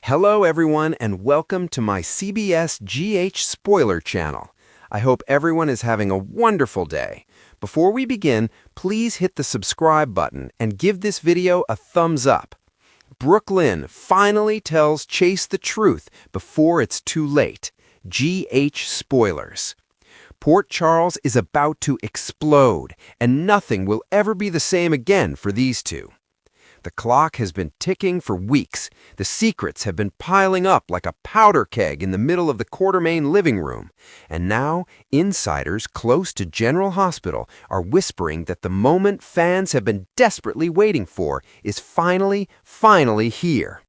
Hello everyone and welcome to my CBS GH spoiler channel. I hope everyone is having a wonderful day. Before we begin, please hit the subscribe button and give this video a thumbs up. Lynn finally tells Chase the truth before it's too late. GH spoilers. Port Charles is about to explode, and nothing will ever be the same again for these two. The clock has been ticking for weeks. The secrets have been piling up like a powder keg in the middle of the Quartermain living room. And now, insiders close to General Hospital are whispering that the moment fans have been desperately waiting for is finally here.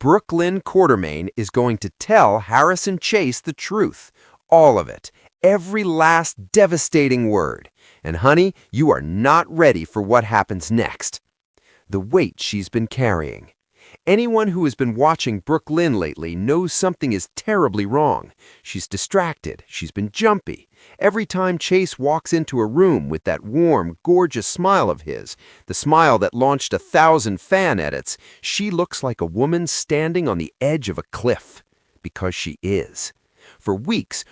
Lynn Quartermain is going to tell Harrison Chase the truth. All of it. Every last devastating word. And honey, you are not ready for what happens next. The weight she's been carrying. Anyone who has been watching Lynn lately knows something is terribly wrong. She's distracted. She's been jumpy. Every time Chase walks into a room with that warm, gorgeous smile of his, the smile that launched 1,000 fan edits, she looks like a woman standing on the edge of a cliff. Because she is. For weeks,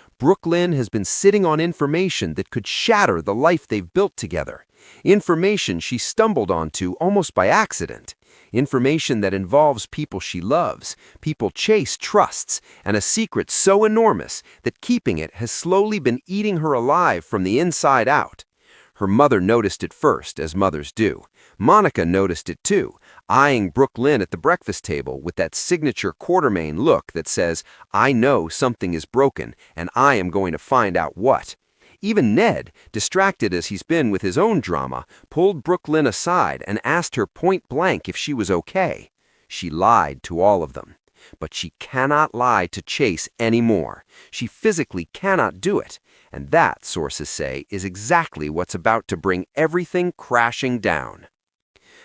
Lynn has been sitting on information that could shatter the life they've built together. Information she stumbled onto almost by accident. Information that involves people she loves, people Chase trusts, and a secret so enormous that keeping it has slowly been eating her alive from the inside out. Her mother noticed it first, as mothers do. Monica noticed it too, eyeing Lynn at the breakfast table with that signature Quartermain look that says, "I know something is broken, and I am going to find out what." Even Ned, distracted as he's been with his own drama, pulled Lynn aside and asked her point blank if she was okay. She lied to all of them. But she cannot lie to Chase anymore. She physically cannot do it. And that, sources say, is exactly what's about to bring everything crashing down.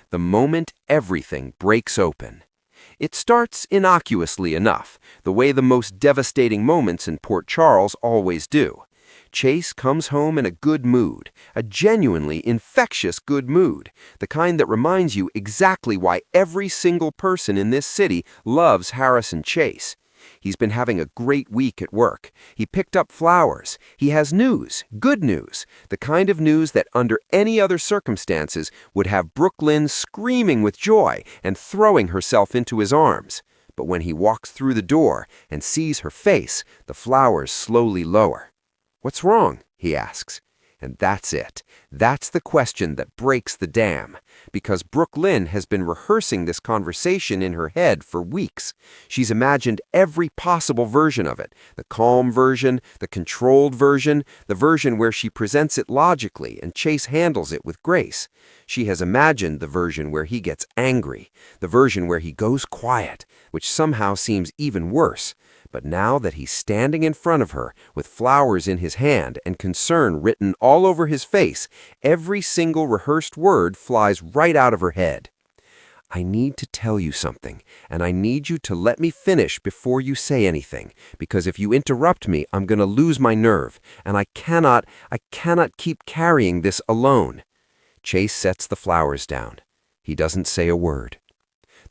The moment everything breaks open. It starts innocuously enough, the way the most devastating moments in Port Charles always do. Chase comes home in a good mood, a genuinely infectious good mood, the kind that reminds you exactly why every single person in this city loves Harrison Chase. He's been having a great week at work. He picked up flowers. He has news, good news, the kind of news that under any other circumstances would have Lynn screaming with joy and throwing herself into his arms. But when he walks through the door and sees her face, the flowers slowly lower. "What's wrong?" he asks. And that's it. That's the question that breaks the dam. Because Lynn has been rehearsing this conversation in her head for weeks. She's imagined every possible version of it. The calm version, the controlled version, the version where she presents it logically and Chase handles it with grace. She has imagined the version where he gets angry, the version where he goes quiet, which somehow seems even worse. But now that he's standing in front of her with flowers in his hand and concern written all over his face, every single rehearsed word flies right out of her head. "I need to tell you something, and I need you to let me finish before you say anything, because if you interrupt me, I'm going to lose my nerve, and I cannot keep carrying this alone." Chase sets the flowers down. He doesn't say a word.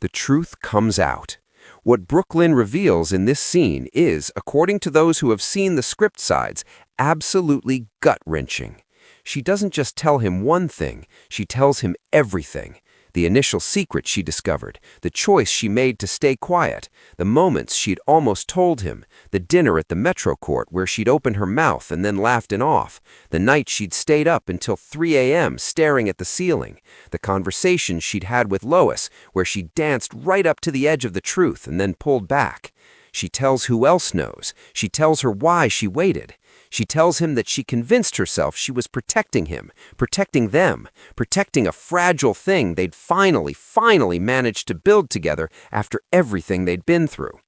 The truth comes out. What Lynn reveals in this scene is, according to those who have seen the script sides, absolutely gut-wrenching. She doesn't just tell him one thing, she tells him everything. The initial secret she discovered, the choice she made to stay quiet, the moments she'd almost told him, the dinner at the Metro Court where she'd opened her mouth and then laughed it off, the night she'd stayed up until 3 a.m. staring at the ceiling, the conversation she'd had with Lois where she danced right up to the edge of the truth and then pulled back. She tells who else knows. She tells her why she waited. She tells him that she convinced herself she was protecting him, protecting them, protecting a fragile thing they'd finally managed to build together after everything they'd been through.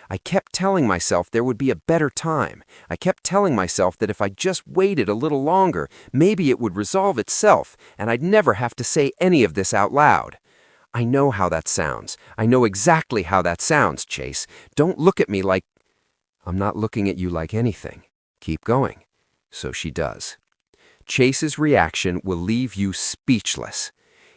"I kept telling myself there would be a better time. I kept telling myself that if I just waited a little longer, maybe it would resolve itself and I'd never have to say any of this out loud." I know how that sounds. I know exactly how that sounds, Chase. Don't look at me like... "I'm not looking at you like anything. Keep going." So she does. Chase's reaction will leave you speechless.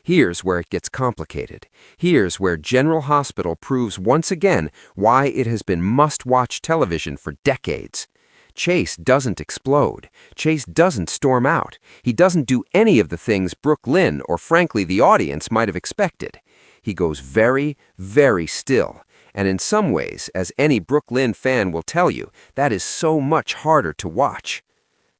Here's where it gets complicated. Here's where General Hospital proves once again why it has been must-watch television for decades. Chase doesn't explode. Chase doesn't storm out. He doesn't do any of the things Brook, Lynn, or frankly the audience might have expected. He goes very, very still. And in some ways, as any Brook Lynn fan will tell you, that is so much harder to watch.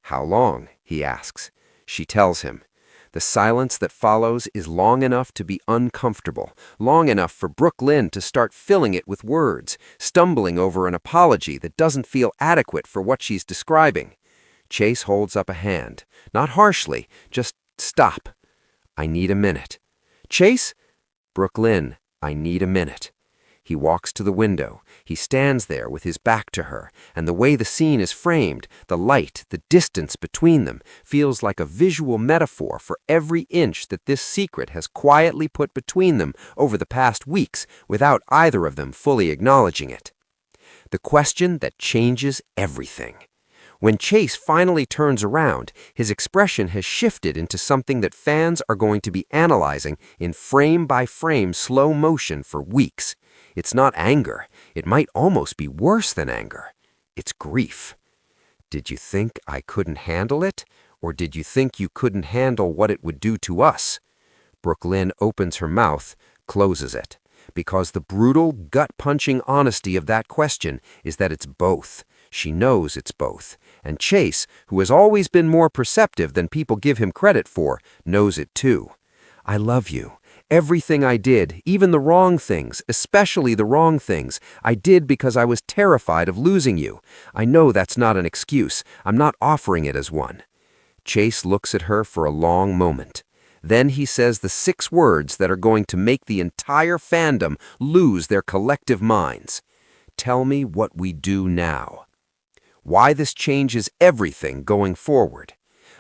"How long?" he asks. She tells him. The silence that follows is long enough to be uncomfortable, long enough for Brook Lynn to start filling it with words, stumbling over an apology that doesn't feel adequate for what she's describing. Chase holds up a hand, not harshly, just stop. "I need a minute." "Chase?" "Brook Lynn, I need a minute." He walks to the window. He stands there with his back to her, and the way the scene is framed, the light, the distance between them, feels like a visual metaphor for every inch that this secret has quietly put between them over the past weeks without either of them fully acknowledging it. The question that changes everything. When Chase finally turns around, his expression has shifted into something that fans are going to be analyzing in frame-by-frame slow motion for weeks. It's not anger. It might almost be worse than anger. It's grief. "Did you think I couldn't handle it? Or did you think you couldn't handle what it would do to us?" Brook Lynn opens her mouth, closes it, because the brutal, gut-punching honesty of that question is that it's both. She knows it's both. And Chase, who has always been more perceptive than people give him credit for, knows it too. "I love you. Everything I did, even the wrong things, especially the wrong things, I did because I was terrified of losing you. I know that's not an excuse. I'm not offering it as one." Chase looks at her for a long moment. Then he says the 6 words that are going to make the entire fandom lose their collective minds. "Tell me what we do now." Why this changes everything going forward.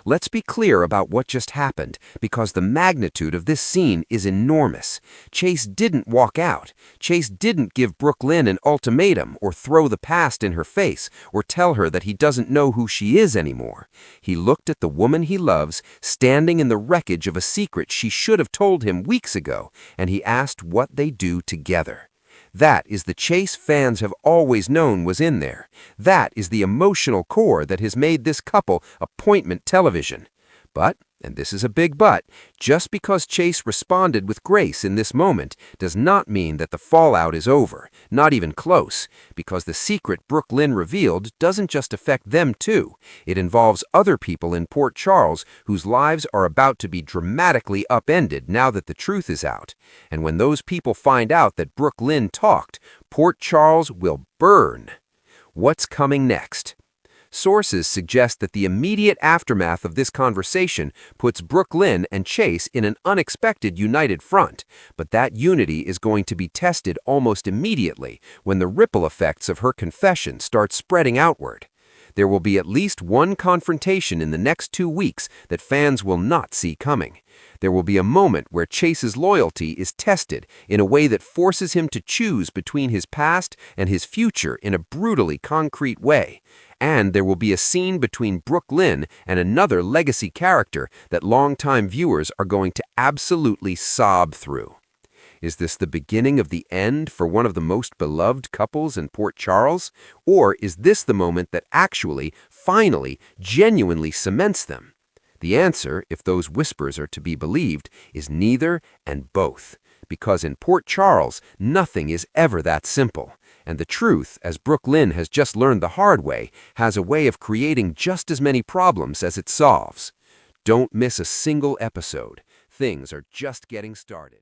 Let's be clear about what just happened, because the magnitude of this scene is enormous. Chase didn't walk out. Chase didn't give Brook Lynn an ultimatum or throw the past in her face or tell her that he doesn't know who she is anymore. He looked at the woman he loves standing in the wreckage of a secret she should have told him weeks ago, and he asked what they do together. That is the Chase fans have always known was in there. That is the emotional core that has made this couple appointment television. But, and this is a big but, just because Chase responded with grace in this moment does not mean that the fallout is over, not even close, because the secret Brook Lynn revealed doesn't just affect them too. It involves other people in Port Charles whose lives are about to be dramatically upended now that the truth is out. And when those people find out that Brook Lynn talked, Port Charles will burn. What's coming next? Sources suggest that the immediate aftermath of this conversation puts Brook Lynn and Chase in an unexpected united front, but that unity is going to be tested almost immediately when the ripple effects of her confession start spreading outward. There will be at least one confrontation in the next 2 weeks that fans will not see coming. There will be a moment where Chase's loyalty is tested in a way that forces him to choose between his past and his future in a brutally concrete way. And there will be a scene between Brook Lynn and another legacy character that longtime viewers are going to absolutely sob through. Is this the beginning of the end for one of the most beloved couples in Port Charles? Or is this the moment that actually, finally, genuinely cements them? The answer, if those whispers are to be believed, is neither and both. Because in Port Charles, nothing is ever that simple. And the truth, as Brook Lynn has just learned the hard way, has a way of creating just as many problems as it solves. Don't miss a single episode. Things are just getting started.